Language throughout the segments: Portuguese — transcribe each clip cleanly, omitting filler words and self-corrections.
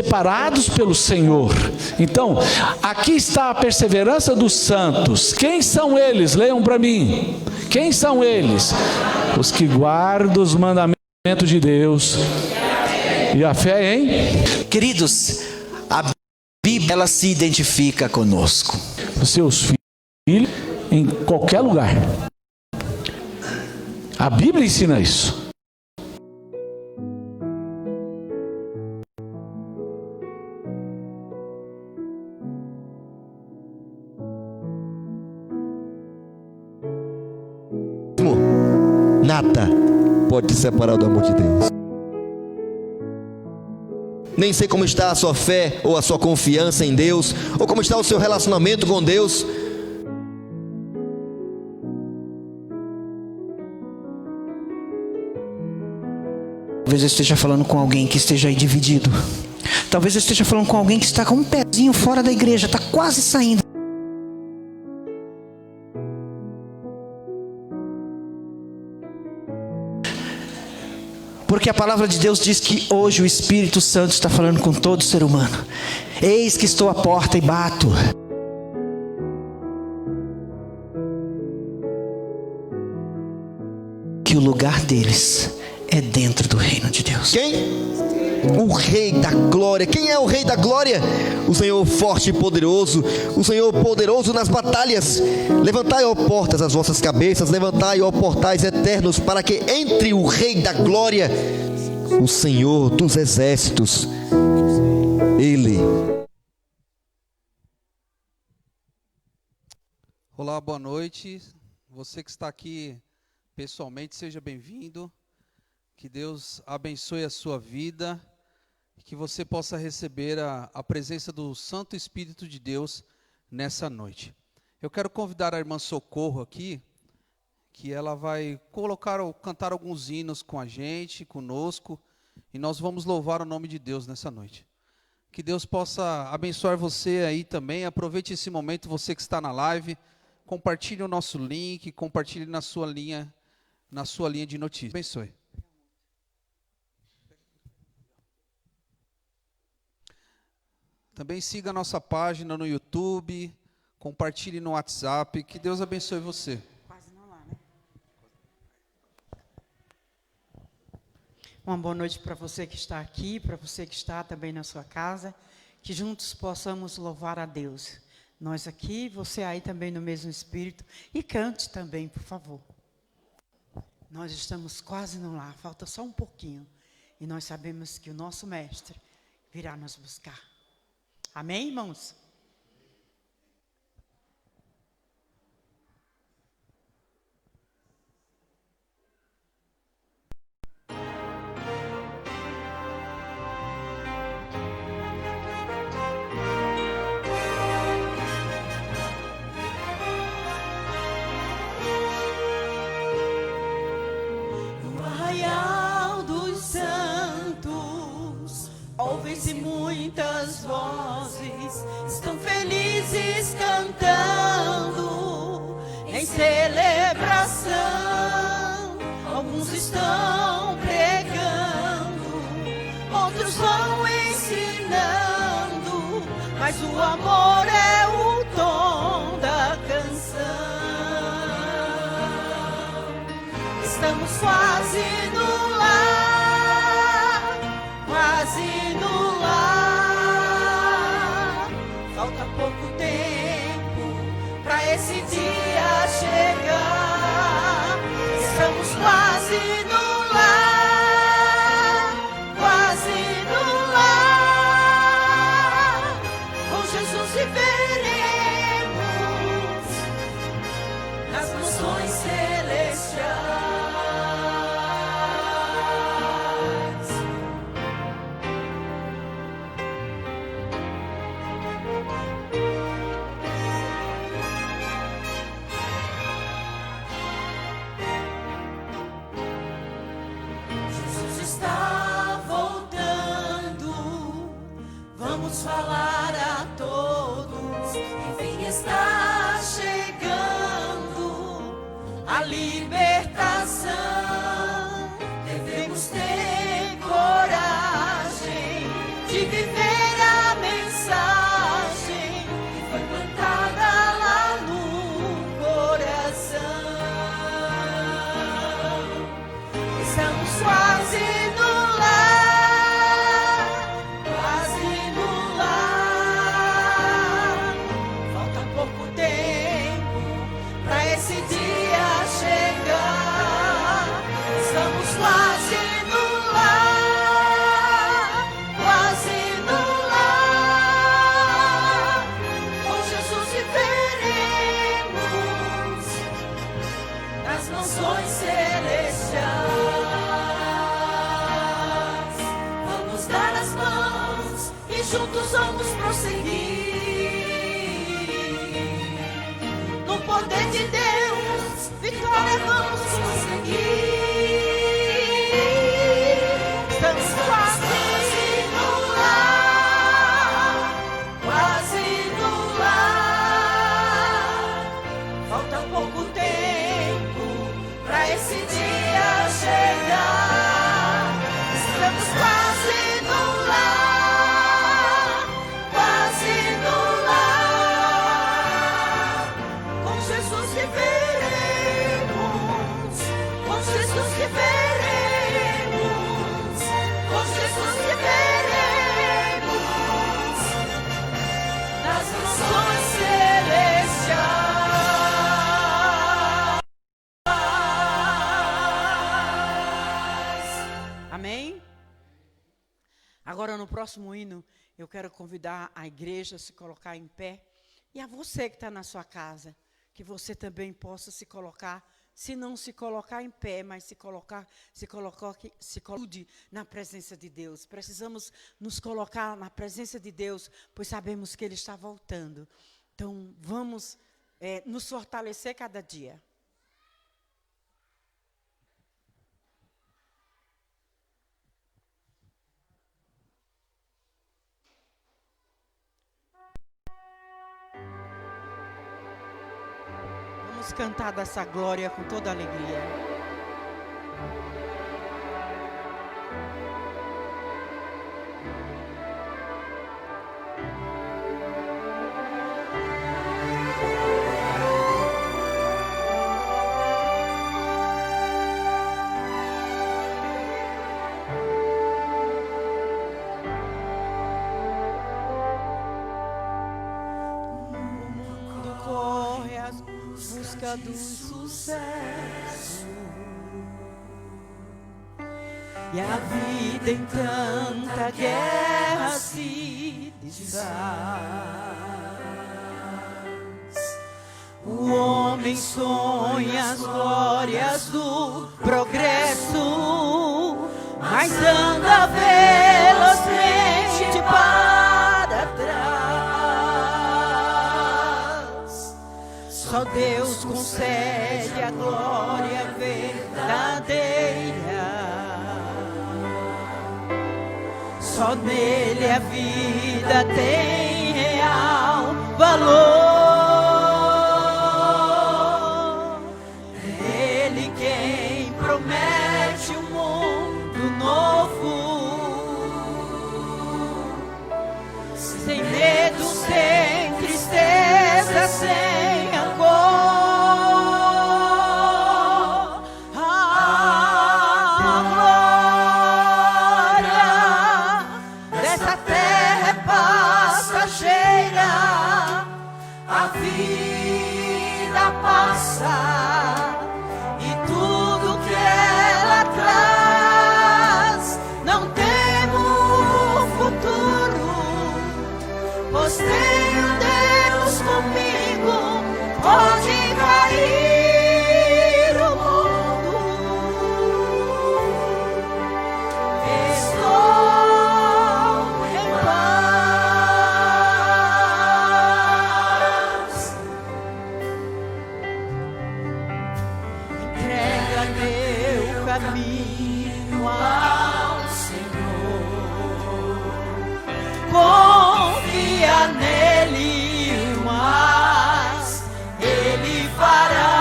separados pelo Senhor. Então, aqui está a perseverança dos santos. Quem são eles? Leiam para mim. Quem são eles? Os que guardam os mandamentos de Deus e a fé em... Queridos, a Bíblia, ela se identifica conosco. Os seus filhos em qualquer lugar. A Bíblia ensina isso. Nada pode te separar do amor de Deus. Nem sei como está a sua fé ou a sua confiança em Deus, ou como está o seu relacionamento com Deus. Talvez eu esteja falando com alguém que esteja aí dividido. Talvez eu esteja falando com alguém que está com um pezinho fora da igreja, está quase saindo. Porque a palavra de Deus diz que hoje o Espírito Santo está falando com todo ser humano. Eis que estou à porta e bato. Que o lugar deles é dentro do reino de Deus. Quem? O Rei da Glória. Quem é o Rei da Glória? O Senhor forte e poderoso, o Senhor poderoso nas batalhas. Levantai, ó portas, as vossas cabeças, levantai, ó portais eternos, para que entre o Rei da Glória, o Senhor dos exércitos. Ele. Olá, boa noite. Você que está aqui pessoalmente, seja bem-vindo. Que Deus abençoe a sua vida, que você possa receber a presença do Santo Espírito de Deus nessa noite. Eu quero convidar a irmã Socorro aqui, que ela vai cantar alguns hinos com a gente, conosco, e nós vamos louvar o nome de Deus nessa noite. Que Deus possa abençoar você aí também. Aproveite esse momento, você que está na live, compartilhe o nosso link, compartilhe na sua linha de notícias. Abençoe. Também siga a nossa página no YouTube, compartilhe no WhatsApp. Que Deus abençoe você. Quase não lá, né? Uma boa noite para você que está aqui, para você que está também na sua casa. Que juntos possamos louvar a Deus. Nós aqui, você aí também no mesmo espírito. E cante também, por favor. Nós estamos quase não lá, falta só um pouquinho. E nós sabemos que o nosso Mestre virá nos buscar. Amém, irmãos? No arraial dos santos, ouvem-se muitas vozes, estão felizes cantando em celebração. Alguns estão pregando, outros vão ensinando, mas o amor é o tom da canção. Estamos quase no lar, quase no lar. Falta pouco tempo para esse dia chegar. Estamos quase no lar, quase no lar. Com Jesus viveremos nas mansões celestiais. Jesus está voltando, vamos falar a todos. Enfim está chegando a libertação. Devemos ter coragem de viver quase no lar, quase no lar. Com Jesus viveremos nas mansões celestiais. Vamos dar as mãos e juntos vamos prosseguir. No poder de Deus, vitória vamos conseguir. Estamos quase no lar, quase no lar. Falta pouco tempo para esse dia chegar. Estamos quase no lar, quase no lar. Com Jesus viveremos, com Jesus viveremos, com Jesus viveremos nas mansões celestiais. Amém? Agora, no próximo hino, eu quero convidar a igreja a se colocar em pé. E a você que está na sua casa, que você também possa se colocar, se não se colocar em pé, mas se coloque na presença de Deus. Precisamos nos colocar na presença de Deus, pois sabemos que Ele está voltando. Então, vamos nos fortalecer cada dia. Vamos cantar dessa glória com toda alegria. Do sucesso e a vida em tanta guerra se desfaz. O homem sonha as glórias do progresso, mas anda velozmente para trás. Só Deus concede a glória verdadeira. Só nele a vida tem real valor. É Ele quem promete um mundo novo, sem medo, sem tristeza, sem rancor. A vida passa e tudo que ela traz. Não temo futuro, pois tenho Deus comigo. Pode cair o mundo, estou em paz. Entrega meu caminho ao Senhor, confia nele, mas Ele fará.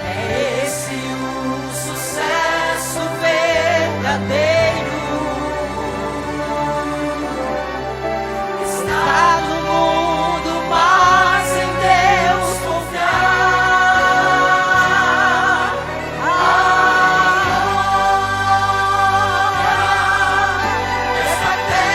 É esse o sucesso verdadeiro. Está no mundo, mas em Deus confiar. Essa terra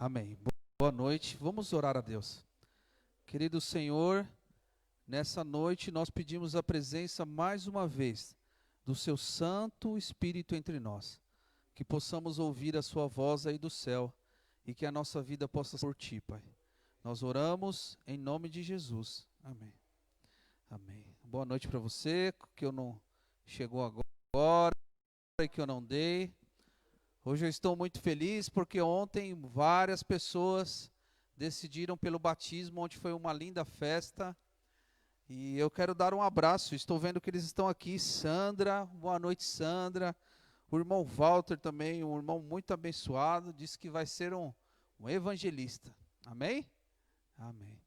Amém. Boa noite. Vamos orar a Deus. Querido Senhor, nessa noite nós pedimos a presença mais uma vez do Seu Santo Espírito entre nós. Que possamos ouvir a Sua voz aí do céu e que a nossa vida possa ser por Ti, Pai. Nós oramos em nome de Jesus. Amém. Amém. Boa noite para você, que eu não chegou agora e que eu não dei. Hoje eu estou muito feliz porque ontem várias pessoas decidiram pelo batismo, onde foi uma linda festa. E eu quero dar um abraço, estou vendo que eles estão aqui. Sandra, boa noite, Sandra. O irmão Walter também, um irmão muito abençoado, disse que vai ser um evangelista. Amém? Amém.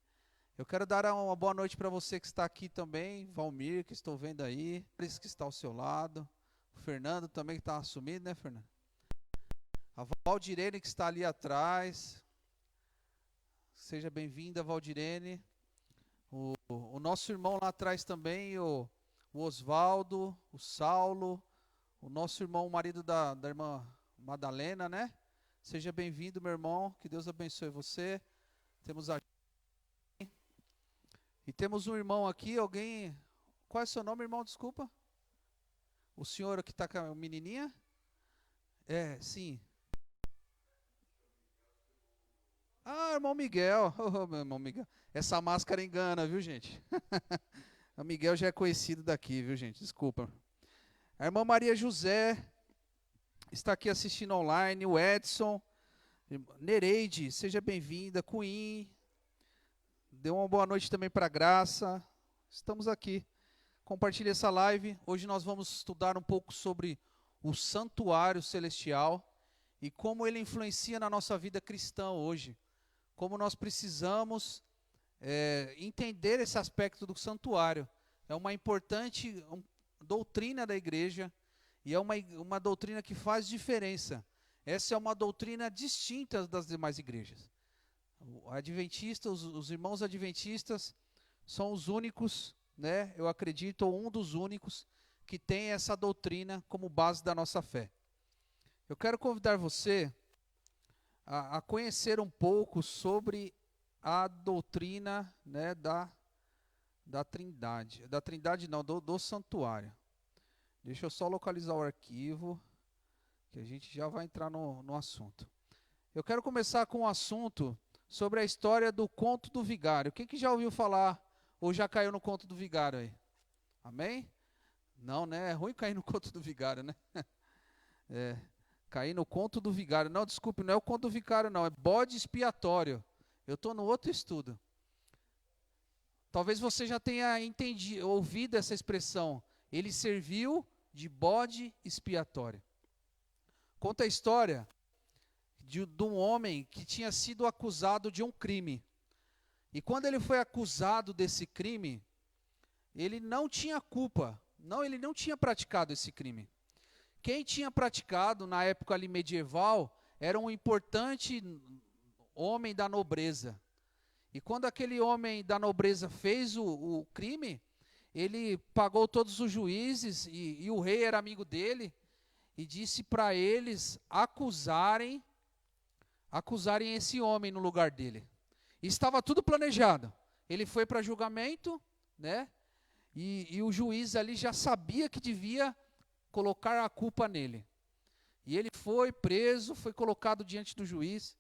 Eu quero dar uma boa noite para você que está aqui também, Valmir, que estou vendo aí, Cris, que está ao seu lado, o Fernando também que está assumido, né, Fernando? A Valdirene, que está ali atrás. Seja bem-vinda, Valdirene. O nosso irmão lá atrás também, o Osvaldo, o Saulo, o nosso irmão, o marido da irmã Madalena, né? Seja bem-vindo, meu irmão, que Deus abençoe você. Temos a... E temos um irmão aqui, alguém... Qual é o seu nome, irmão? Desculpa. O senhor que está com a menininha? É, sim. Ah, irmão Miguel. Oh, meu irmão Miguel. Essa máscara engana, viu, gente? O Miguel já é conhecido daqui, viu, gente? Desculpa. A irmã Maria José está aqui assistindo online. O Edson. Nereide, seja bem-vinda. Queen. Dê uma boa noite também para a Graça. Estamos aqui. Compartilhe essa live. Hoje nós vamos estudar um pouco sobre o santuário celestial e como ele influencia na nossa vida cristã hoje. Como nós precisamos entender esse aspecto do santuário. É uma importante doutrina da igreja e é uma doutrina que faz diferença. Essa é uma doutrina distinta das demais igrejas. Os irmãos adventistas são os únicos, né? Eu acredito, ou um dos únicos que tem essa doutrina como base da nossa fé. Eu quero convidar você a conhecer um pouco sobre a doutrina, né, da Trindade. Da Trindade não, do santuário. Deixa eu só localizar o arquivo, que a gente já vai entrar no assunto. Eu quero começar com um assunto sobre a história do conto do vigário. Quem que já ouviu falar ou já caiu no conto do vigário aí? Amém? Não, né? É ruim cair no conto do vigário, né? Cair no conto do vigário. Não, desculpe, não é o conto do vigário, não. É bode expiatório. Eu estou no outro estudo. Talvez você já tenha ouvido essa expressão. Ele serviu de bode expiatório. Conta a história de um homem que tinha sido acusado de um crime. E quando ele foi acusado desse crime, ele não tinha culpa. Ele não tinha praticado esse crime. Quem tinha praticado na época ali medieval era um importante homem da nobreza. E quando aquele homem da nobreza fez o crime, ele pagou todos os juízes e o rei era amigo dele e disse para eles acusarem esse homem no lugar dele. E estava tudo planejado. Ele foi para julgamento, né? E o juiz ali já sabia que devia colocar a culpa nele. E ele foi preso, foi colocado diante do juiz.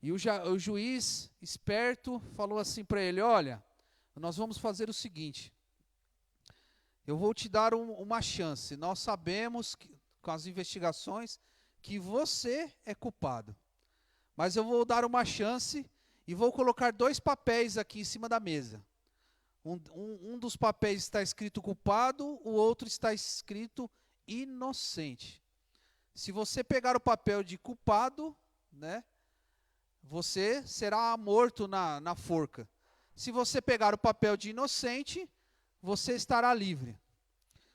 E o juiz, esperto, falou assim para ele: olha, nós vamos fazer o seguinte. Eu vou te dar uma chance. Nós sabemos, com as investigações, que você é culpado. Mas eu vou dar uma chance e vou colocar 2 papéis aqui em cima da mesa. Um dos papéis está escrito culpado, o outro está escrito inocente. Se você pegar o papel de culpado, né, você será morto na forca. Se você pegar o papel de inocente, você estará livre.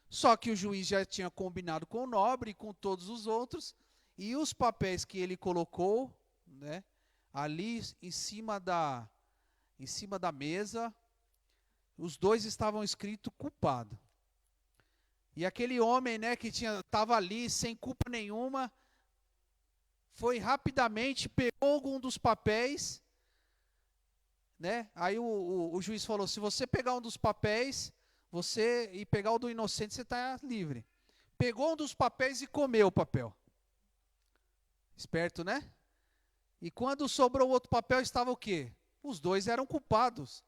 Só que o juiz já tinha combinado com o nobre e com todos os outros, e os papéis que ele colocou, né, ali em cima da mesa, os 2 estavam escritos culpado. E aquele homem, né, que estava ali sem culpa nenhuma, foi rapidamente, pegou algum dos papéis, né? Aí o juiz falou, se você pegar um dos papéis, e pegar o do inocente, você está livre. Pegou um dos papéis e comeu o papel. Esperto, né? E quando sobrou o outro papel, estava o quê? Os dois eram culpados.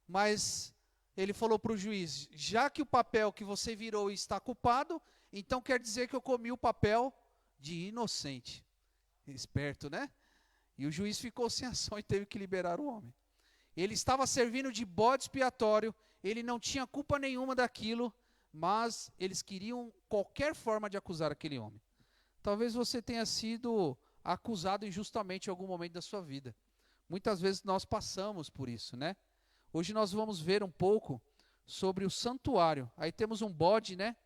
Mas ele falou para o juiz, já que o papel que você virou está culpado, então quer dizer que eu comi o papel de inocente. Esperto, né? E o juiz ficou sem ação e teve que liberar o homem. Ele estava servindo de bode expiatório, ele não tinha culpa nenhuma daquilo, mas eles queriam qualquer forma de acusar aquele homem. Talvez você tenha sido acusado injustamente em algum momento da sua vida. Muitas vezes nós passamos por isso, né? Hoje nós vamos ver um pouco sobre o santuário. Aí temos um bode, né?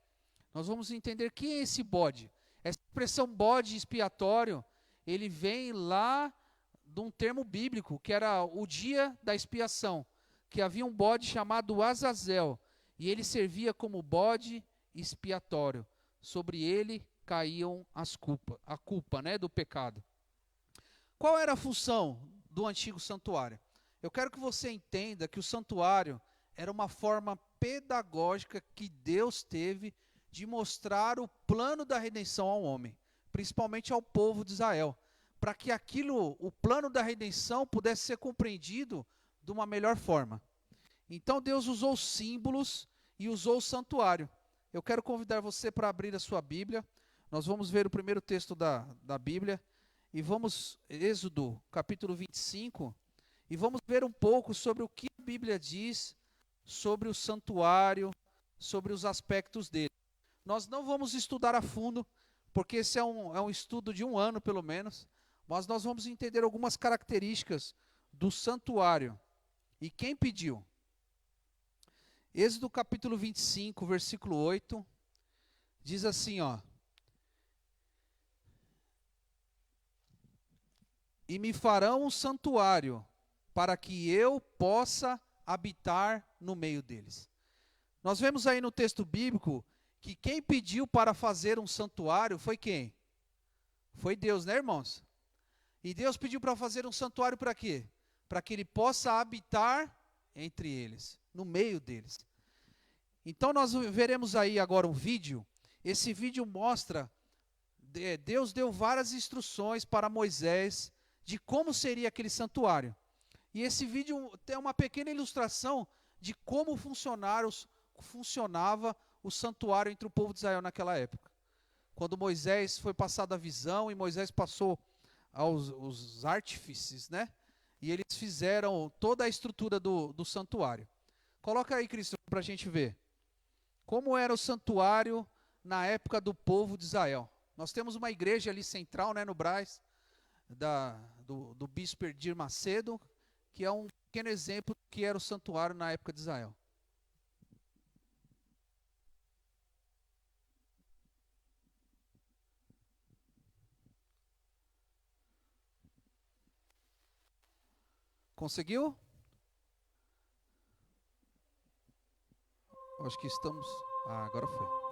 Nós vamos entender quem é esse bode. Essa expressão bode expiatório, ele vem lá de um termo bíblico, que era o dia da expiação, que havia um bode chamado Azazel, e ele servia como bode expiatório. Sobre ele caíam a culpa, né, do pecado. Qual era a função do antigo santuário? Eu quero que você entenda que o santuário era uma forma pedagógica que Deus teve de mostrar o plano da redenção ao homem, principalmente ao povo de Israel, para que o plano da redenção pudesse ser compreendido de uma melhor forma. Então Deus usou símbolos e usou o santuário. Eu quero convidar você para abrir a sua Bíblia. Nós vamos ver o primeiro texto da Bíblia, e vamos, Êxodo, capítulo 25, e vamos ver um pouco sobre o que a Bíblia diz sobre o santuário, sobre os aspectos dele. Nós não vamos estudar a fundo, porque esse é um estudo de 1 ano pelo menos, mas nós vamos entender algumas características do santuário. E quem pediu? Êxodo capítulo 25, versículo 8, diz assim, ó. E me farão um santuário, para que eu possa habitar no meio deles. Nós vemos aí no texto bíblico que quem pediu para fazer um santuário foi quem? Foi Deus, né, irmãos? E Deus pediu para fazer um santuário para quê? Para que ele possa habitar entre eles, no meio deles. Então nós veremos aí agora um vídeo. Esse vídeo mostra, Deus deu várias instruções para Moisés de como seria aquele santuário. E esse vídeo tem uma pequena ilustração de como funcionava o santuário entre o povo de Israel naquela época. Quando Moisés foi passado a visão e Moisés passou aos artífices, né? E eles fizeram toda a estrutura do santuário. Coloca aí, Cristo, para a gente ver. Como era o santuário na época do povo de Israel. Nós temos uma igreja ali central, né, no Brás, do bispo Edir Macedo, que é um pequeno exemplo do que era o santuário na época de Israel. Conseguiu? Acho que estamos... agora foi.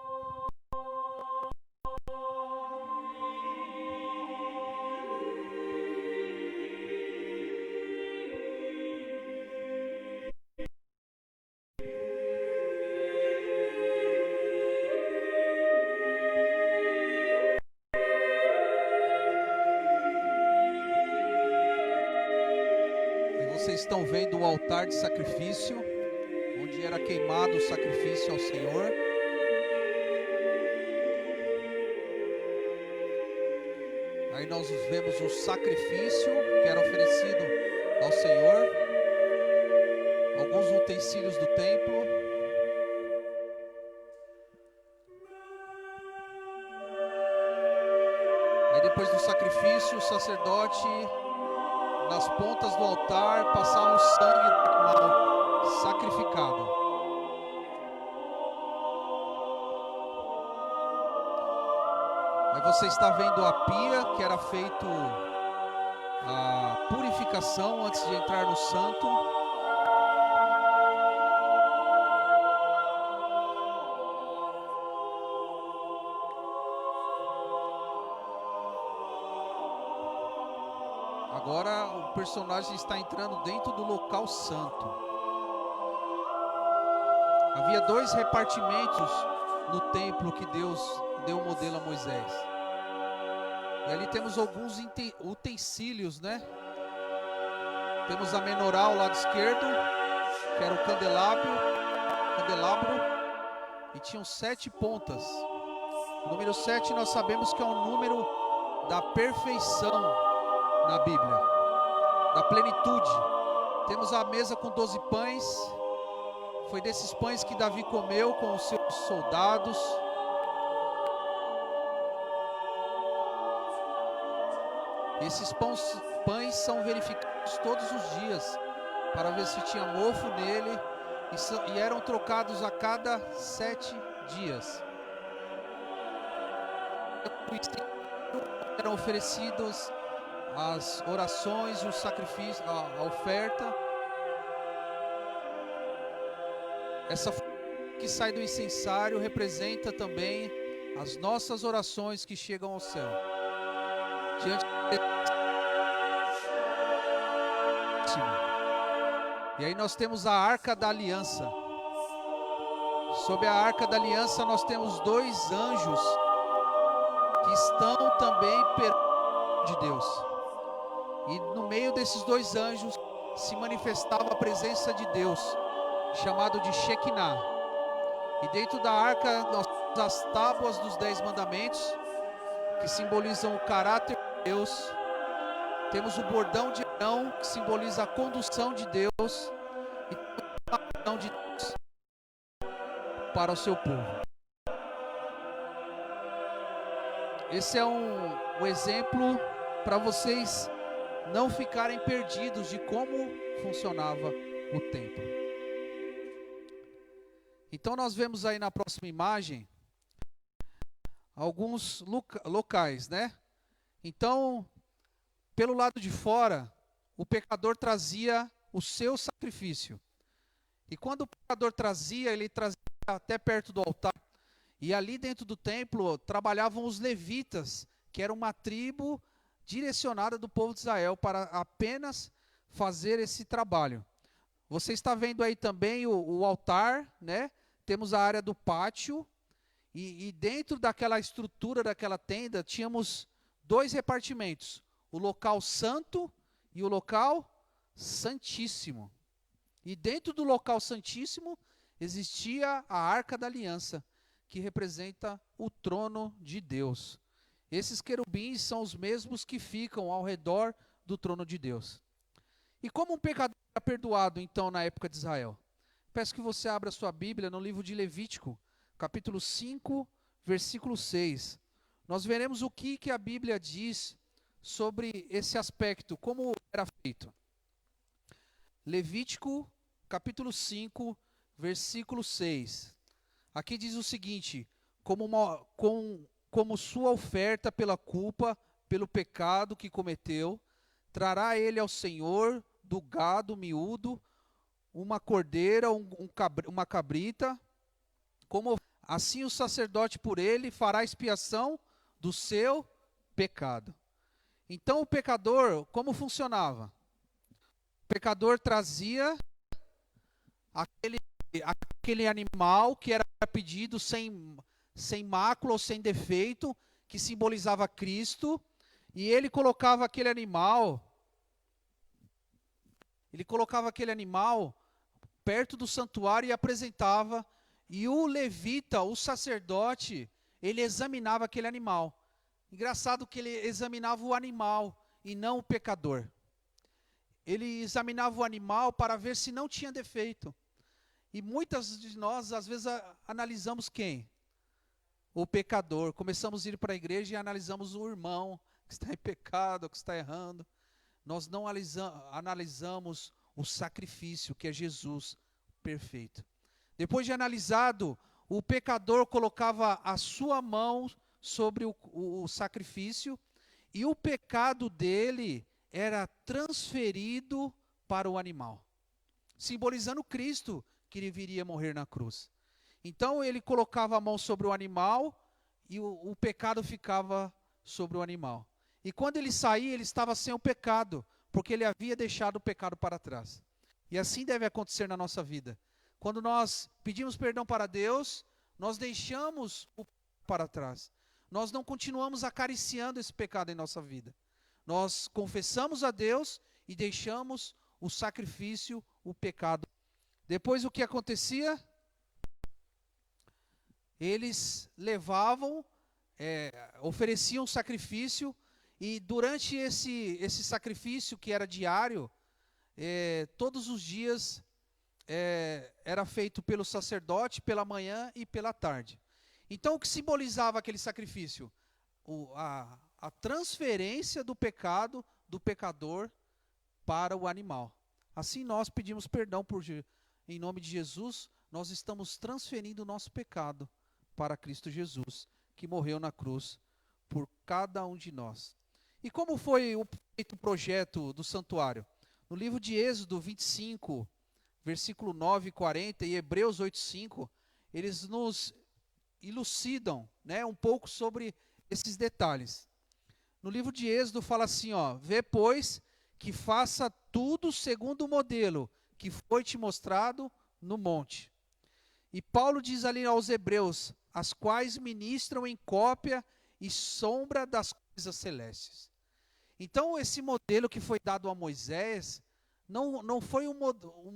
Vocês estão vendo o altar de sacrifício, onde era queimado o sacrifício ao Senhor. Aí nós vemos o sacrifício que era oferecido ao Senhor, alguns utensílios do templo. Aí depois do sacrifício, o sacerdote, nas pontas do altar, passava o sangue do animal sacrificado. Aí você está vendo a pia, que era feito a purificação antes de entrar no santo. Agora o personagem está entrando dentro do local santo. Havia 2 repartimentos no templo que Deus deu o modelo a Moisés. E ali temos alguns utensílios, né? Temos a menorá ao lado esquerdo, que era o candelabro, e tinham 7 pontas. O número 7 nós sabemos que é um número da perfeição na Bíblia, da plenitude. Temos a mesa com 12 pães. Foi desses pães que Davi comeu com os seus soldados. Esses pães são verificados todos os dias para ver se tinha mofo nele e eram trocados a cada 7 dias. Eram oferecidos as orações e os sacrifícios, a oferta. Essa que sai do incensário representa também as nossas orações que chegam ao céu. Diante E aí nós temos a Arca da Aliança. Sob a Arca da Aliança nós temos 2 anjos que estão também perto de Deus. E no meio desses 2 anjos se manifestava a presença de Deus, chamado de Shekinah. E dentro da arca nós temos as tábuas dos 10 mandamentos, que simbolizam o caráter de Deus. Temos o bordão de Arão, que simboliza a condução de Deus, e a condução de Deus para o seu povo. Esse é um exemplo para vocês não ficarem perdidos de como funcionava o templo. Então nós vemos aí na próxima imagem alguns locais, né? Então, pelo lado de fora, o pecador trazia o seu sacrifício. E quando o pecador trazia, ele trazia até perto do altar. E ali dentro do templo trabalhavam os levitas, que era uma tribo direcionada do povo de Israel para apenas fazer esse trabalho. Você está vendo aí também o altar, né? Temos a área do pátio. E dentro daquela estrutura daquela tenda, tínhamos 2 repartimentos. O local santo e o local santíssimo. E dentro do local santíssimo existia a Arca da Aliança, que representa o trono de Deus. Esses querubins são os mesmos que ficam ao redor do trono de Deus. E como um pecador era perdoado, então, na época de Israel? Peço que você abra sua Bíblia no livro de Levítico, capítulo 5, versículo 6. Nós veremos o que a Bíblia diz sobre esse aspecto, como era feito. Levítico, capítulo 5, versículo 6. Aqui diz o seguinte: como sua oferta pela culpa, pelo pecado que cometeu, trará ele ao Senhor do gado miúdo, uma cordeira, uma cabrita, como assim o sacerdote por ele fará expiação do seu pecado. Então o pecador, como funcionava? O pecador trazia aquele animal que era pedido sem mácula ou sem defeito, que simbolizava Cristo, e ele colocava aquele animal perto do santuário e apresentava, e o levita, o sacerdote, ele examinava aquele animal. Engraçado que ele examinava o animal e não o pecador. Ele examinava o animal para ver se não tinha defeito. E muitas de nós, às vezes, analisamos quem? O pecador. Começamos a ir para a igreja e analisamos o irmão que está em pecado, que está errando. Nós não analisamos o sacrifício, que é Jesus perfeito. Depois de analisado, o pecador colocava a sua mão sobre o sacrifício, e o pecado dele era transferido para o animal, simbolizando Cristo, que ele viria morrer na cruz. Então ele colocava a mão sobre o animal e o pecado ficava sobre o animal. E quando ele saía, ele estava sem o pecado, porque ele havia deixado o pecado para trás. E assim deve acontecer na nossa vida. Quando nós pedimos perdão para Deus, nós deixamos o pecado para trás. Nós não continuamos acariciando esse pecado em nossa vida. Nós confessamos a Deus e deixamos o sacrifício, o pecado. Depois o que acontecia? Eles levavam, ofereciam sacrifício, e durante esse sacrifício que era diário, todos os dias era feito pelo sacerdote, pela manhã e pela tarde. Então o que simbolizava aquele sacrifício? A transferência do pecado do pecador para o animal. Assim nós pedimos perdão em nome de Jesus, nós estamos transferindo o nosso pecado para Cristo Jesus, que morreu na cruz por cada um de nós. E como foi feito o projeto do santuário? No livro de Êxodo 25, versículo 9 e 40, e Hebreus 8:5, eles nos elucidam, né, um pouco sobre esses detalhes. No livro de Êxodo fala assim, vê, pois, que faça tudo segundo o modelo que foi te mostrado no monte. E Paulo diz ali aos Hebreus, as quais ministram em cópia e sombra das coisas celestes. Então esse modelo que foi dado a Moisés, não foi um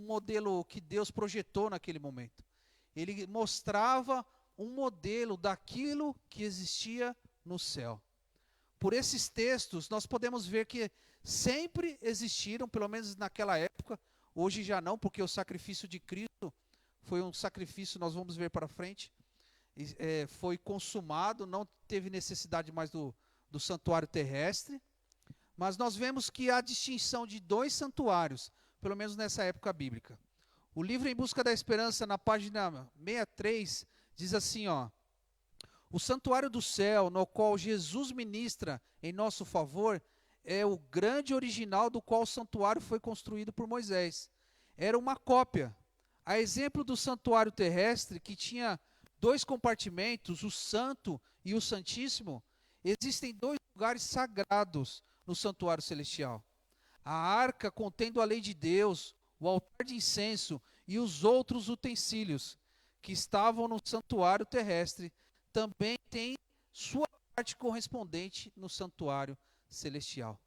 modelo que Deus projetou naquele momento. Ele mostrava um modelo daquilo que existia no céu. Por esses textos, nós podemos ver que sempre existiram, pelo menos naquela época, hoje já não, porque o sacrifício de Cristo foi um sacrifício, nós vamos ver para frente, foi consumado, não teve necessidade mais do santuário terrestre, mas nós vemos que há distinção de 2 santuários, pelo menos nessa época bíblica. O livro Em Busca da Esperança, na página 63, diz assim, o santuário do céu, no qual Jesus ministra em nosso favor, é o grande original do qual o santuário foi construído por Moisés. Era uma cópia. A exemplo do santuário terrestre, que tinha 2 compartimentos, o santo e o santíssimo, existem 2 lugares sagrados no santuário celestial. A arca contendo a lei de Deus, o altar de incenso e os outros utensílios que estavam no santuário terrestre, também tem sua parte correspondente no santuário celestial.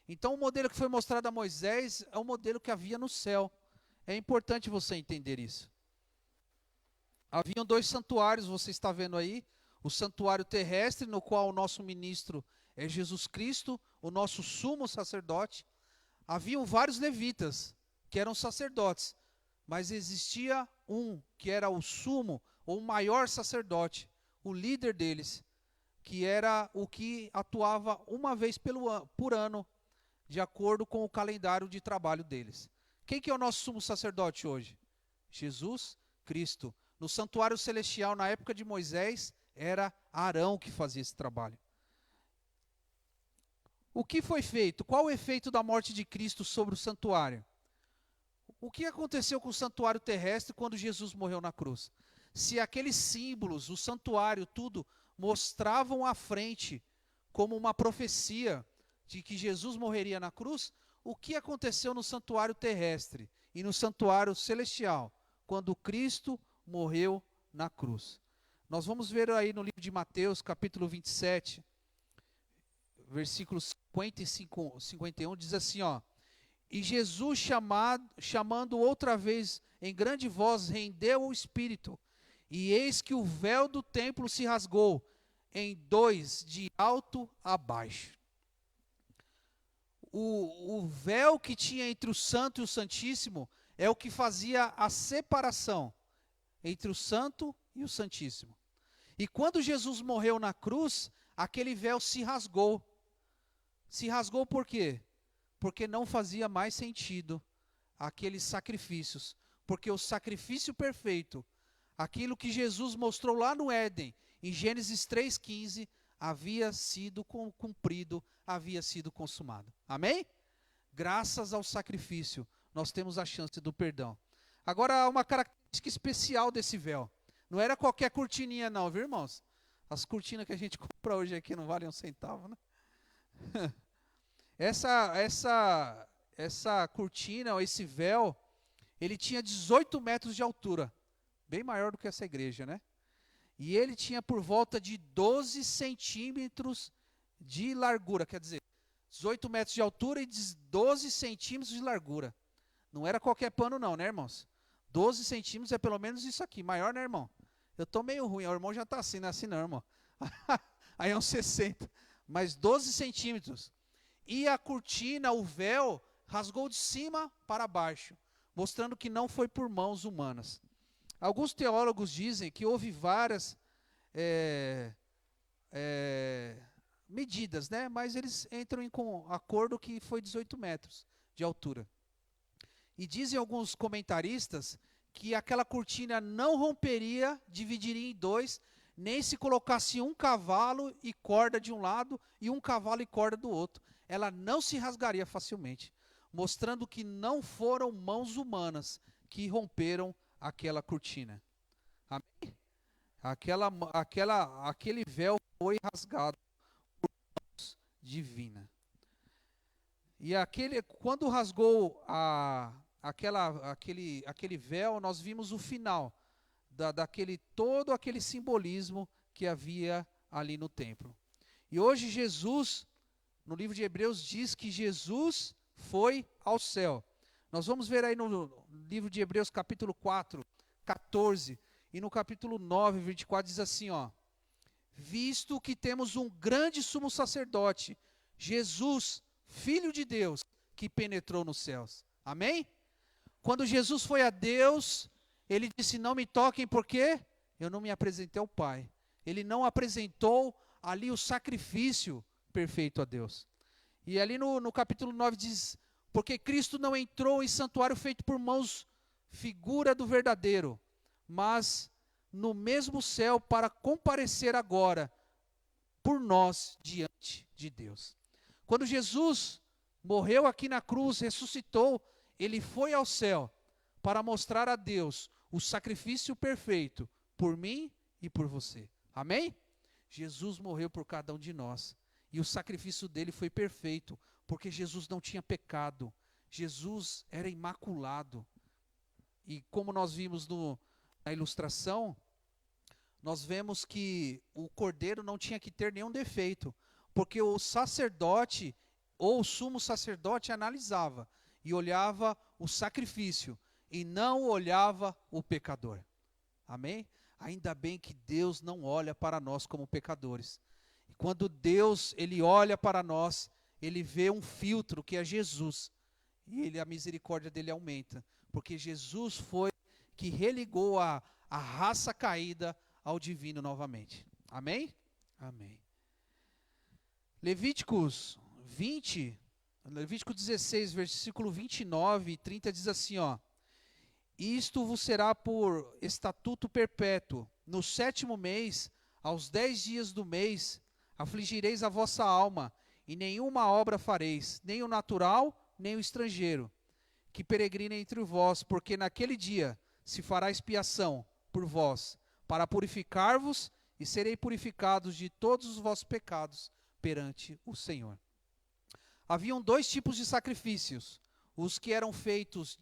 Então o modelo que foi mostrado a Moisés é o modelo que havia no céu. É importante você entender isso. Haviam 2 santuários, você está vendo aí, o santuário terrestre, no qual o nosso ministro é Jesus Cristo, o nosso sumo sacerdote. Haviam vários levitas, que eram sacerdotes, mas existia um, que era o sumo, ou o maior sacerdote, o líder deles, que era o que atuava uma vez por ano, de acordo com o calendário de trabalho deles. Quem que é o nosso sumo sacerdote hoje? Jesus Cristo. No santuário celestial, na época de Moisés, era Arão que fazia esse trabalho. O que foi feito? Qual o efeito da morte de Cristo sobre o santuário? O que aconteceu com o santuário terrestre quando Jesus morreu na cruz? Se aqueles símbolos, o santuário, tudo, mostravam à frente como uma profecia de que Jesus morreria na cruz, o que aconteceu no santuário terrestre e no santuário celestial, quando Cristo morreu na cruz? Nós vamos ver aí no livro de Mateus, capítulo 27, versículos 50 e 51, diz assim, e Jesus, chamando outra vez em grande voz, rendeu o Espírito, e eis que o véu do templo se rasgou em 2, de alto a baixo. O véu que tinha entre o santo e o santíssimo é o que fazia a separação entre o santo e o santíssimo. E quando Jesus morreu na cruz, aquele véu se rasgou. Se rasgou por quê? Porque não fazia mais sentido aqueles sacrifícios. Porque o sacrifício perfeito, aquilo que Jesus mostrou lá no Éden, em Gênesis 3,15, havia sido cumprido, havia sido consumado. Amém? Graças ao sacrifício, nós temos a chance do perdão. Agora, uma característica especial desse véu. Não era qualquer cortininha não, viu, irmãos? As cortinas que a gente compra hoje aqui não valem um centavo, né? Essa cortina, esse véu, ele tinha 18 metros de altura, bem maior do que essa igreja, né? E ele tinha por volta de 12 centímetros de largura, quer dizer, 18 metros de altura e 12 centímetros de largura. Não era qualquer pano não, né, irmãos? 12 centímetros é pelo menos isso aqui, maior, né, irmão? Eu tô meio ruim, o irmão já tá assim, não é assim não, irmão. Aí é uns 60, mas 12 centímetros. E a cortina, o véu, rasgou de cima para baixo, mostrando que não foi por mãos humanas. Alguns teólogos dizem que houve várias medidas, né? Mas eles entram em acordo que foi 18 metros de altura. E dizem alguns comentaristas que aquela cortina não romperia, dividiria em dois, nem se colocasse um cavalo e corda de um lado e um cavalo e corda do outro. Ela não se rasgaria facilmente, mostrando que não foram mãos humanas que romperam aquela cortina. Amém? Aquele véu foi rasgado por mãos divinas. E quando rasgou aquele véu, nós vimos o final todo aquele simbolismo que havia ali no templo. E hoje Jesus, no livro de Hebreus, diz que Jesus foi ao céu. Nós vamos ver aí no livro de Hebreus, capítulo 4, 14, e no capítulo 9, 24, diz assim, ó: visto que temos um grande sumo sacerdote, Jesus, Filho de Deus, que penetrou nos céus. Amém? Quando Jesus foi a Deus, ele disse, não me toquem, porque eu não me apresentei ao Pai. Ele não apresentou ali o sacrifício perfeito a Deus. E ali no capítulo 9 diz, porque Cristo não entrou em santuário feito por mãos, figura do verdadeiro, mas no mesmo céu para comparecer agora por nós diante de Deus. Quando Jesus morreu aqui na cruz, ressuscitou, ele foi ao céu para mostrar a Deus o sacrifício perfeito por mim e por você. Amém? Jesus morreu por cada um de nós. E o sacrifício dele foi perfeito, porque Jesus não tinha pecado. Jesus era imaculado. E como nós vimos na ilustração, nós vemos que o cordeiro não tinha que ter nenhum defeito, porque o sacerdote, ou o sumo sacerdote, analisava e olhava o sacrifício, e não olhava o pecador. Amém? Ainda bem que Deus não olha para nós como pecadores. E quando Deus, ele olha para nós, ele vê um filtro que é Jesus. E a misericórdia dele aumenta. Porque Jesus foi que religou a raça caída ao divino novamente. Amém? Amém. Levíticos 16, versículo 29 e 30 diz assim, ó: isto vos será por estatuto perpétuo. No 7º mês, aos 10 dias do mês, afligireis a vossa alma, e nenhuma obra fareis, nem o natural, nem o estrangeiro, que peregrina entre vós, porque naquele dia se fará expiação por vós, para purificar-vos, e serei purificados de todos os vossos pecados perante o Senhor. Haviam 2 tipos de sacrifícios: os que eram feitos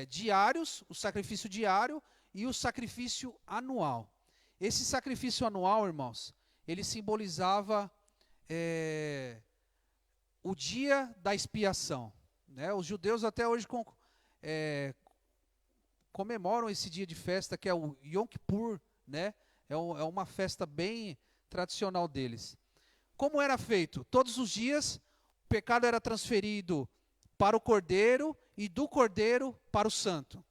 diários, o sacrifício diário, e o sacrifício anual. Esse sacrifício anual, irmãos, ele simbolizava o dia da expiação, né? Os judeus até hoje comemoram esse dia de festa, que é o Yom Kippur, né? É uma festa bem tradicional deles. Como era feito? Todos os dias o pecado era transferido para o cordeiro e do cordeiro para o santo.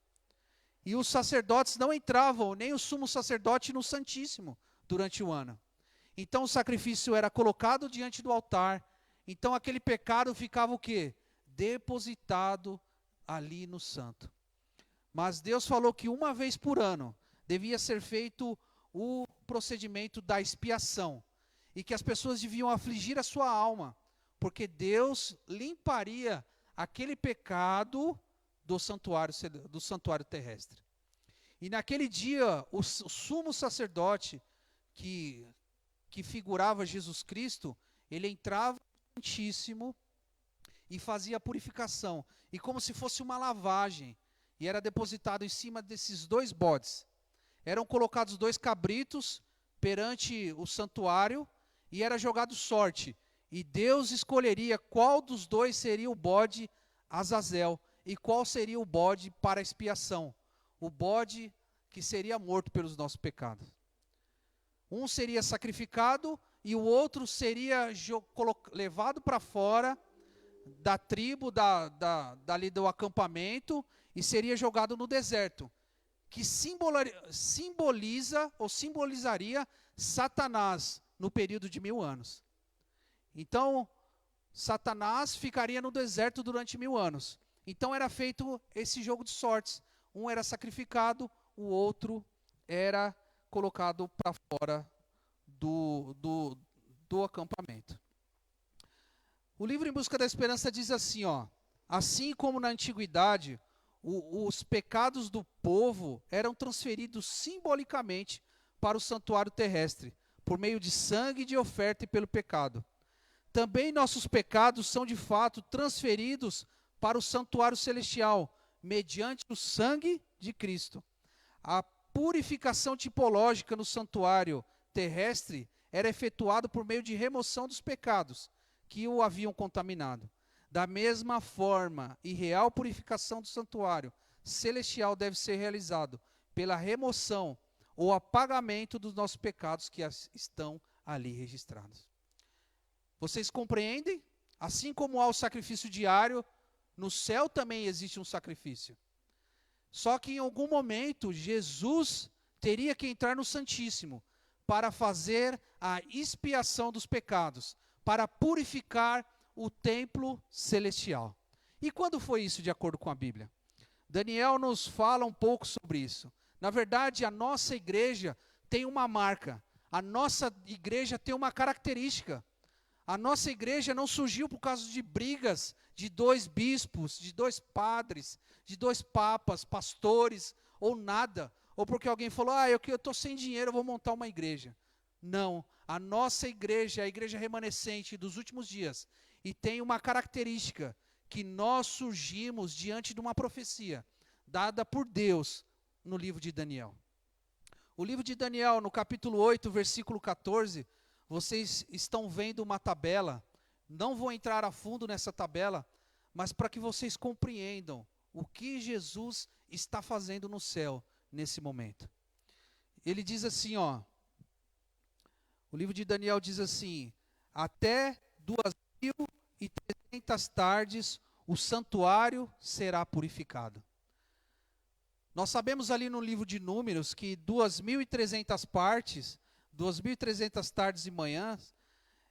E os sacerdotes não entravam, nem o sumo sacerdote, no Santíssimo durante o ano. Então o sacrifício era colocado diante do altar. Então aquele pecado ficava o quê? Depositado ali no santo. Mas Deus falou que uma vez por ano devia ser feito o procedimento da expiação. E que as pessoas deviam afligir a sua alma, porque Deus limparia aquele pecado do santuário terrestre. E naquele dia, o sumo sacerdote, que figurava Jesus Cristo, ele entrava Santíssimo e fazia a purificação. E como se fosse uma lavagem. E era depositado em cima desses 2 bodes. Eram colocados 2 cabritos perante o santuário e era jogado sorte. E Deus escolheria qual dos 2 seria o bode Azazel e qual seria o bode para expiação. O bode que seria morto pelos nossos pecados. Um seria sacrificado e o outro seria levado para fora da tribo, dali do acampamento, e seria jogado no deserto, que simboliza ou simbolizaria Satanás no período de 1000 anos. Então, Satanás ficaria no deserto durante 1000 anos. Então era feito esse jogo de sortes. Um era sacrificado, o outro era colocado para fora do acampamento. O livro Em Busca da Esperança diz assim, ó: assim como na antiguidade, os pecados do povo eram transferidos simbolicamente para o santuário terrestre, por meio de sangue, de oferta e pelo pecado. Também nossos pecados são de fato transferidos para o santuário celestial, mediante o sangue de Cristo. A purificação tipológica no santuário terrestre era efetuada por meio de remoção dos pecados que o haviam contaminado. Da mesma forma, e real purificação do santuário celestial deve ser realizado pela remoção ou apagamento dos nossos pecados que estão ali registrados. Vocês compreendem? Assim como há o sacrifício diário, no céu também existe um sacrifício. Só que em algum momento Jesus teria que entrar no Santíssimo para fazer a expiação dos pecados, para purificar o templo celestial. E quando foi isso de acordo com a Bíblia? Daniel nos fala um pouco sobre isso. Na verdade, a nossa igreja tem uma marca. A nossa igreja tem uma característica. A nossa igreja não surgiu por causa de brigas de 2 bispos, de 2 padres, de 2 papas, pastores, ou nada. Ou porque alguém falou, eu estou sem dinheiro, eu vou montar uma igreja. Não, a nossa igreja é a igreja remanescente dos últimos dias. E tem uma característica, que nós surgimos diante de uma profecia, dada por Deus no livro de Daniel. O livro de Daniel, no capítulo 8, versículo 14, vocês estão vendo uma tabela. Não vou entrar a fundo nessa tabela, mas para que vocês compreendam o que Jesus está fazendo no céu nesse momento. Ele diz assim, ó, o livro de Daniel diz assim: até 2.300 tardes o santuário será purificado. Nós sabemos ali no livro de Números que 2.300 partes, 2.300 tardes e manhãs,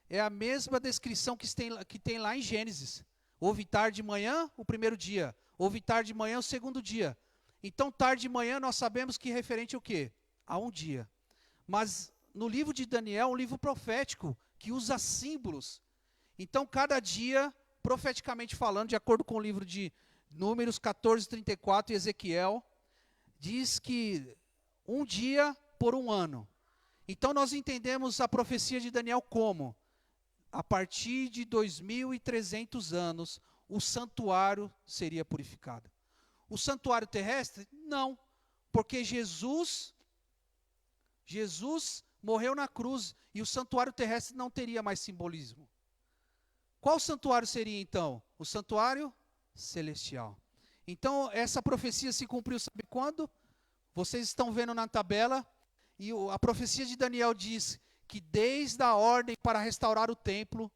é a mesma descrição que tem lá em Gênesis. Houve tarde e manhã, o primeiro dia. Houve tarde e manhã, o segundo dia. Então, tarde e manhã, nós sabemos que é referente ao quê? A um dia. Mas, no livro de Daniel, é um livro profético, que usa símbolos. Então, cada dia, profeticamente falando, de acordo com o livro de Números 14:34 e Ezequiel, diz que um dia por um ano. Então, nós entendemos a profecia de Daniel como? A partir de 2.300 anos, o santuário seria purificado. O santuário terrestre? Não, porque Jesus morreu na cruz e o santuário terrestre não teria mais simbolismo. Qual santuário seria então? O santuário celestial. Então, essa profecia se cumpriu, sabe quando? Vocês estão vendo na tabela, e a profecia de Daniel diz que desde a ordem para restaurar o templo,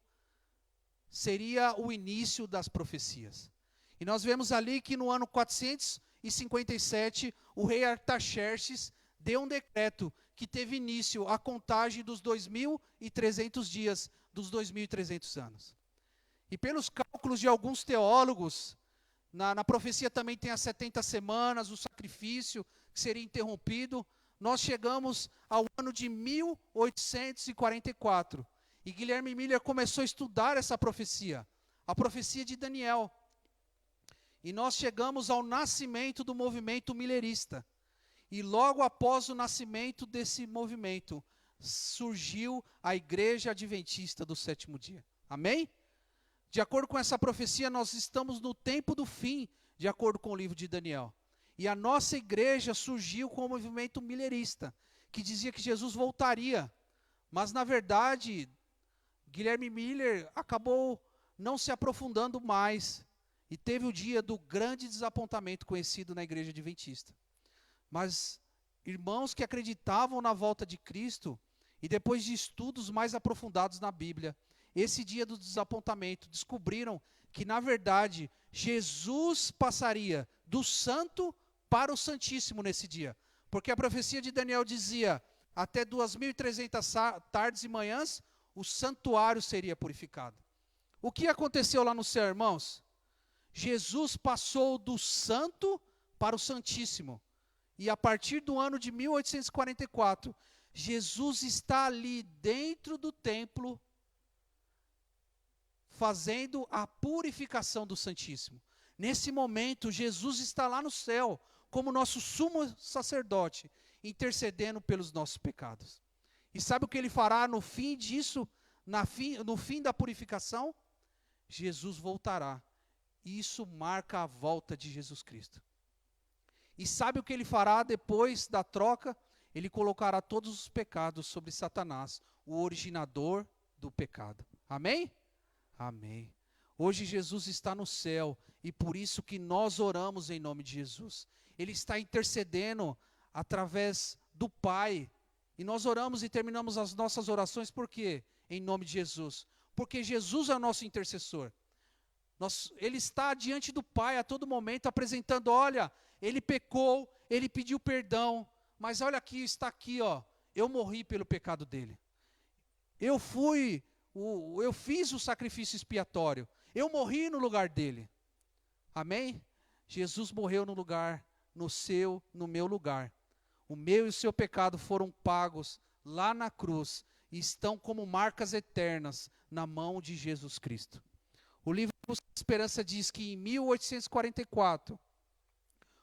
seria o início das profecias. E nós vemos ali que no ano 457, o rei Artaxerxes deu um decreto que teve início a contagem dos 2.300 dias, dos 2.300 anos. E pelos cálculos de alguns teólogos, na profecia também tem as 70 semanas, o sacrifício que seria interrompido. Nós chegamos ao ano de 1844. E Guilherme Miller começou a estudar essa profecia, a profecia de Daniel. E nós chegamos ao nascimento do movimento millerista. E logo após o nascimento desse movimento, surgiu a Igreja Adventista do Sétimo Dia. Amém? De acordo com essa profecia, nós estamos no tempo do fim, de acordo com o livro de Daniel. E a nossa igreja surgiu com o movimento millerista, que dizia que Jesus voltaria. Mas, na verdade, Guilherme Miller acabou não se aprofundando mais. E teve o dia do grande desapontamento conhecido na igreja adventista. Mas irmãos que acreditavam na volta de Cristo, e depois de estudos mais aprofundados na Bíblia, esse dia do desapontamento, descobriram que, na verdade, Jesus passaria do santo para o santíssimo nesse dia. Porque a profecia de Daniel dizia, até 2.300 tardes e manhãs, o santuário seria purificado. O que aconteceu lá no céu, irmãos? Jesus passou do santo para o santíssimo. E a partir do ano de 1844, Jesus está ali dentro do templo, fazendo a purificação do Santíssimo. Nesse momento, Jesus está lá no céu, como nosso sumo sacerdote, intercedendo pelos nossos pecados. E sabe o que ele fará no fim disso, no fim da purificação? Jesus voltará. E isso marca a volta de Jesus Cristo. E sabe o que ele fará depois da troca? Ele colocará todos os pecados sobre Satanás, o originador do pecado. Amém? Amém. Hoje Jesus está no céu e por isso que nós oramos em nome de Jesus. Ele está intercedendo através do Pai. E nós oramos e terminamos as nossas orações por quê? Em nome de Jesus. Porque Jesus é o nosso intercessor. Ele está diante do Pai a todo momento apresentando, olha, ele pecou, ele pediu perdão, mas olha aqui, está aqui, ó, eu morri pelo pecado dele. Eu fiz o sacrifício expiatório, eu morri no lugar dele. Amém? Jesus morreu no lugar, no meu lugar. O meu e o seu pecado foram pagos lá na cruz e estão como marcas eternas na mão de Jesus Cristo. O livro Busca da Esperança diz que em 1844,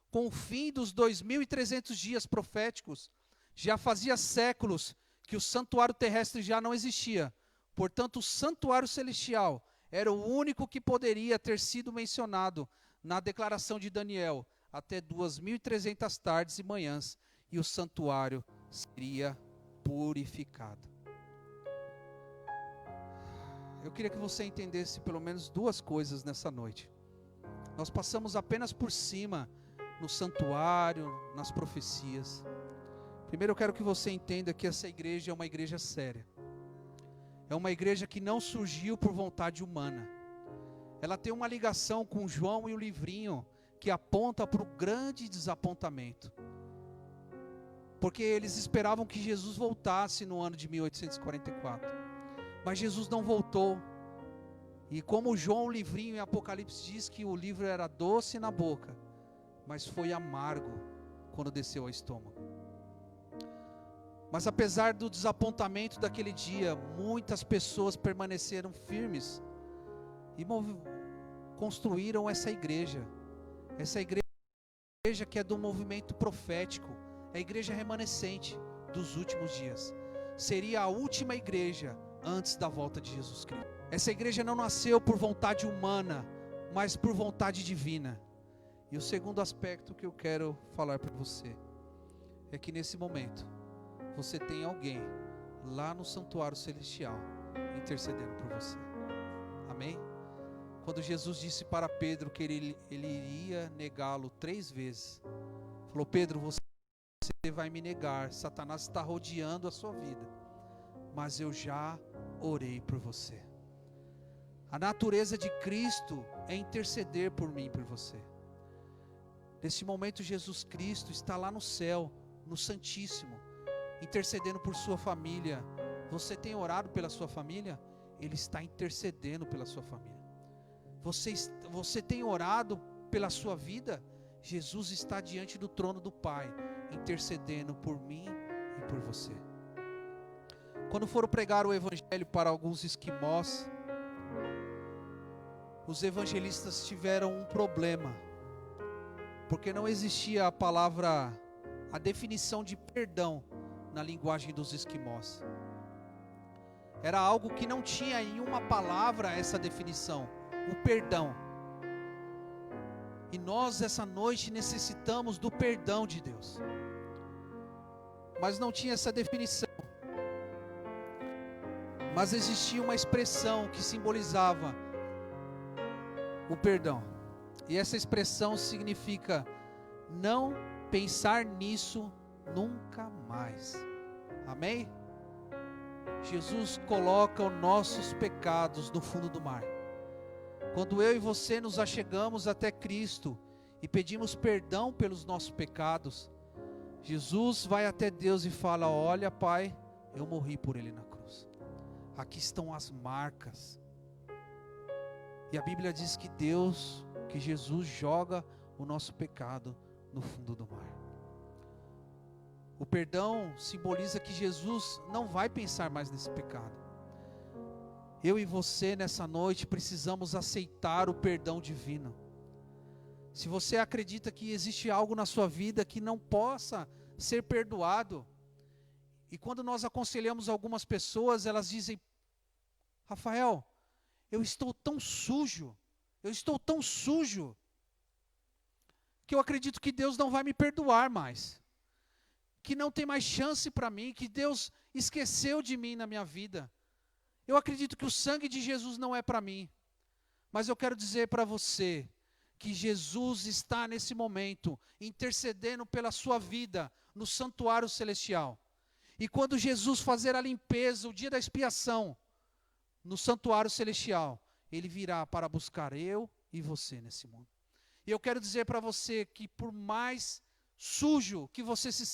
com o fim dos 2.300 dias proféticos, já fazia séculos que o santuário terrestre já não existia. Portanto, o santuário celestial era o único que poderia ter sido mencionado na declaração de Daniel, até 2.300 tardes e manhãs, e o santuário seria purificado. Eu queria que você entendesse pelo menos duas coisas nessa noite. Nós passamos apenas por cima no santuário, nas profecias. Primeiro eu quero que você entenda que essa igreja é uma igreja séria. É uma igreja que não surgiu por vontade humana. Ela tem uma ligação com João e o livrinho que aponta para o grande desapontamento. Porque eles esperavam que Jesus voltasse no ano de 1844. Mas Jesus não voltou. E como João, o livrinho em Apocalipse diz que o livro era doce na boca, mas foi amargo quando desceu ao estômago. Mas apesar do desapontamento daquele dia, muitas pessoas permaneceram firmes e construíram essa igreja que é do movimento profético, é a igreja remanescente dos últimos dias. Seria a última igreja antes da volta de Jesus Cristo. Essa igreja não nasceu por vontade humana, mas por vontade divina. E o segundo aspecto que eu quero falar para você é que nesse momento você tem alguém lá no santuário celestial intercedendo por você. Amém? Quando Jesus disse para Pedro que ele iria negá-lo 3 vezes, falou: Pedro, você vai me negar, Satanás está rodeando a sua vida, mas eu já orei por você. A natureza de Cristo é interceder por mim e por você. Nesse momento Jesus Cristo está lá no céu, no Santíssimo, intercedendo por sua família. Você tem orado pela sua família? Ele está intercedendo pela sua família. Você tem orado pela sua vida? Jesus está diante do trono do Pai, intercedendo por mim e por você. Quando foram pregar o evangelho para alguns esquimós, os evangelistas tiveram um problema, porque não existia a definição de perdão na linguagem dos esquimós. Era algo que não tinha em uma palavra essa definição. o perdão. E nós essa noite necessitamos do perdão de Deus. Mas não tinha essa definição. Mas existia uma expressão que simbolizava o perdão. E essa expressão significa não pensar nisso nunca mais. Amém? Jesus coloca os nossos pecados no fundo do mar. Quando eu e você nos achegamos até Cristo e pedimos perdão pelos nossos pecados, Jesus vai até Deus e fala: olha, Pai, eu morri por Ele na cruz. Aqui estão as marcas. E a Bíblia diz que Jesus joga o nosso pecado no fundo do mar. O perdão simboliza que Jesus não vai pensar mais nesse pecado. Eu e você nessa noite precisamos aceitar o perdão divino. Se você acredita que existe algo na sua vida que não possa ser perdoado, e quando nós aconselhamos algumas pessoas, elas dizem: Rafael, eu estou tão sujo, que eu acredito que Deus não vai me perdoar mais, que não tem mais chance para mim, que Deus esqueceu de mim na minha vida. Eu acredito que o sangue de Jesus não é para mim. Mas eu quero dizer para você que Jesus está nesse momento intercedendo pela sua vida no santuário celestial. E quando Jesus fazer a limpeza, o dia da expiação, no santuário celestial, Ele virá para buscar eu e você nesse mundo. E eu quero dizer para você que por mais sujo que você se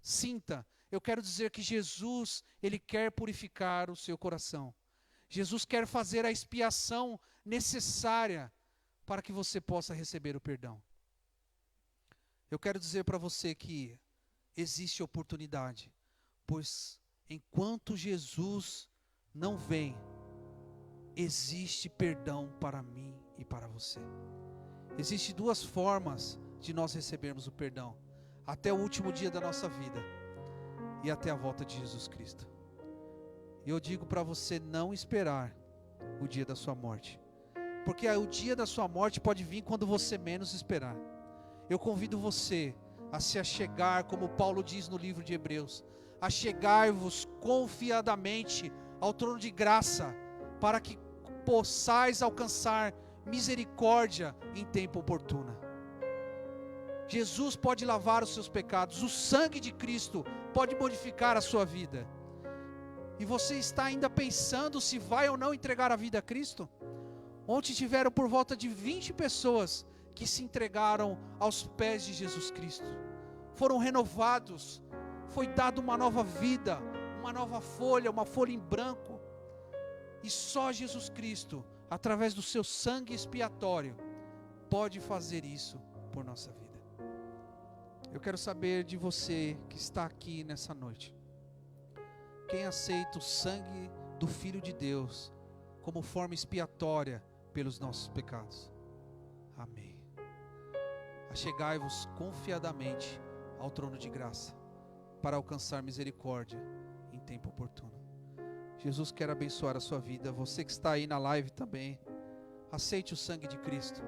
sinta, eu quero dizer que Jesus, Ele quer purificar o seu coração. Jesus quer fazer a expiação necessária para que você possa receber o perdão. Eu quero dizer para você que existe oportunidade, pois enquanto Jesus não vem, existe perdão para mim e para você. Existem duas formas de nós recebermos o perdão: até o último dia da nossa vida e até a volta de Jesus Cristo. E eu digo para você não esperar o dia da sua morte, porque o dia da sua morte pode vir quando você menos esperar. Eu convido você a se achegar, como Paulo diz no livro de Hebreus: achegai-vos confiadamente ao trono de graça, para que possais alcançar misericórdia em tempo oportuno. Jesus pode lavar os seus pecados, o sangue de Cristo pode modificar a sua vida. E você está ainda pensando se vai ou não entregar a vida a Cristo? Ontem tiveram por volta de 20 pessoas que se entregaram aos pés de Jesus Cristo. Foram renovados, foi dada uma nova vida, uma nova folha, uma folha em branco. E só Jesus Cristo, através do seu sangue expiatório, pode fazer isso por nossa vida. Eu quero saber de você que está aqui nessa noite: quem aceita o sangue do Filho de Deus como forma expiatória pelos nossos pecados? Amém. Achegai-vos confiadamente ao trono de graça, para alcançar misericórdia em tempo oportuno. Jesus quer abençoar a sua vida. Você que está aí na live também, aceite o sangue de Cristo.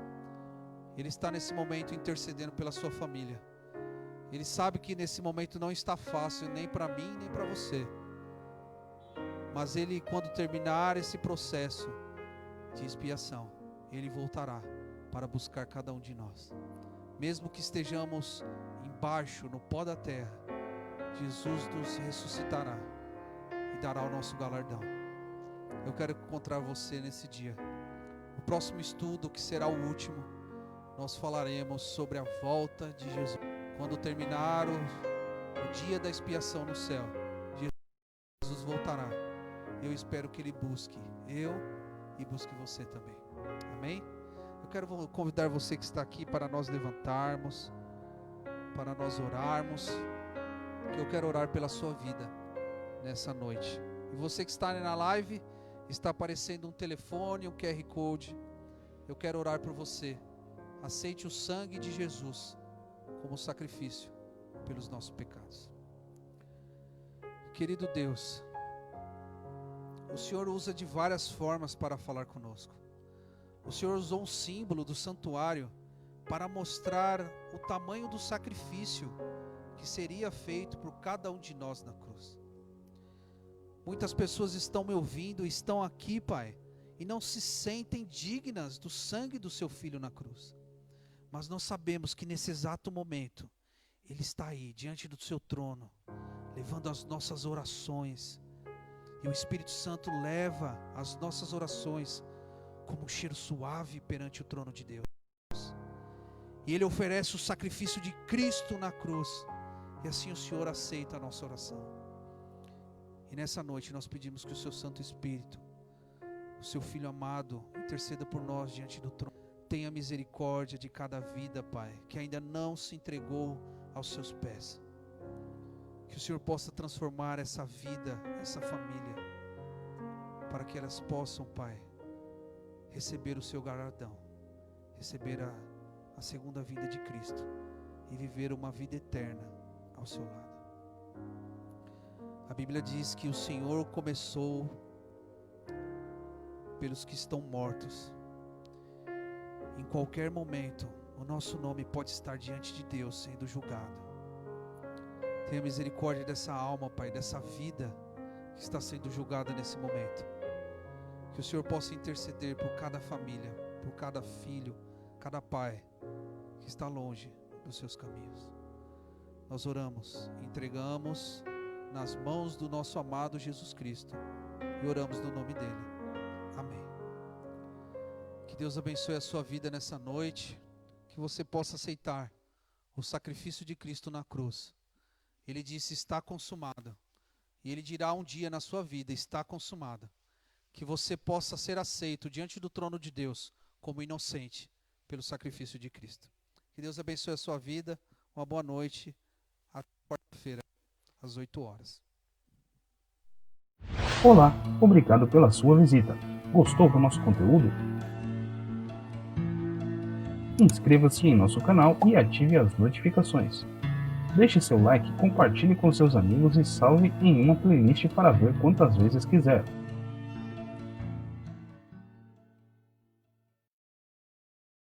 Ele está nesse momento intercedendo pela sua família. Ele sabe que nesse momento não está fácil, nem para mim, nem para você. Mas Ele, quando terminar esse processo de expiação, Ele voltará para buscar cada um de nós. Mesmo que estejamos embaixo, no pó da terra, Jesus nos ressuscitará e dará o nosso galardão. Eu quero encontrar você nesse dia. No próximo estudo, que será o último, nós falaremos sobre a volta de Jesus. Quando terminar o dia da expiação no céu, Jesus voltará. Eu espero que Ele busque eu e busque você também. Amém? Eu quero convidar você que está aqui para nós levantarmos, para nós orarmos, que eu quero orar pela sua vida nessa noite. E você que está na live, está aparecendo um telefone, um QR Code. Eu quero orar por você. Aceite o sangue de Jesus como sacrifício pelos nossos pecados. Querido Deus, o Senhor usa de várias formas para falar conosco. O Senhor usou um símbolo do santuário para mostrar o tamanho do sacrifício que seria feito por cada um de nós na cruz. Muitas pessoas estão me ouvindo, estão aqui, Pai, e não se sentem dignas do sangue do seu Filho na cruz. Mas nós sabemos que nesse exato momento, Ele está aí, diante do seu trono, levando as nossas orações. E o Espírito Santo leva as nossas orações como um cheiro suave perante o trono de Deus. E Ele oferece o sacrifício de Cristo na cruz. E assim o Senhor aceita a nossa oração. E nessa noite nós pedimos que o seu Santo Espírito, o seu Filho amado, interceda por nós diante do trono. Tenha misericórdia de cada vida, Pai, que ainda não se entregou aos seus pés. Que o Senhor possa transformar essa vida, essa família, para que elas possam, Pai, receber o seu galardão, receber a segunda vinda de Cristo e viver uma vida eterna ao seu lado. A Bíblia diz que o Senhor começou pelos que estão mortos. Em qualquer momento, o nosso nome pode estar diante de Deus sendo julgado. Tenha misericórdia dessa alma, Pai, dessa vida que está sendo julgada nesse momento. Que o Senhor possa interceder por cada família, por cada filho, cada pai que está longe dos seus caminhos. Nós oramos, entregamos nas mãos do nosso amado Jesus Cristo e oramos no nome dele. Amém. Que Deus abençoe a sua vida nessa noite, que você possa aceitar o sacrifício de Cristo na cruz. Ele disse: está consumado. E Ele dirá um dia na sua vida: está consumado. Que você possa ser aceito diante do trono de Deus como inocente pelo sacrifício de Cristo. Que Deus abençoe a sua vida. Uma boa noite. Até quarta-feira, às 8 horas. Olá, obrigado pela sua visita. Gostou do nosso conteúdo? Inscreva-se em nosso canal e ative as notificações. Deixe seu like, compartilhe com seus amigos e salve em uma playlist para ver quantas vezes quiser.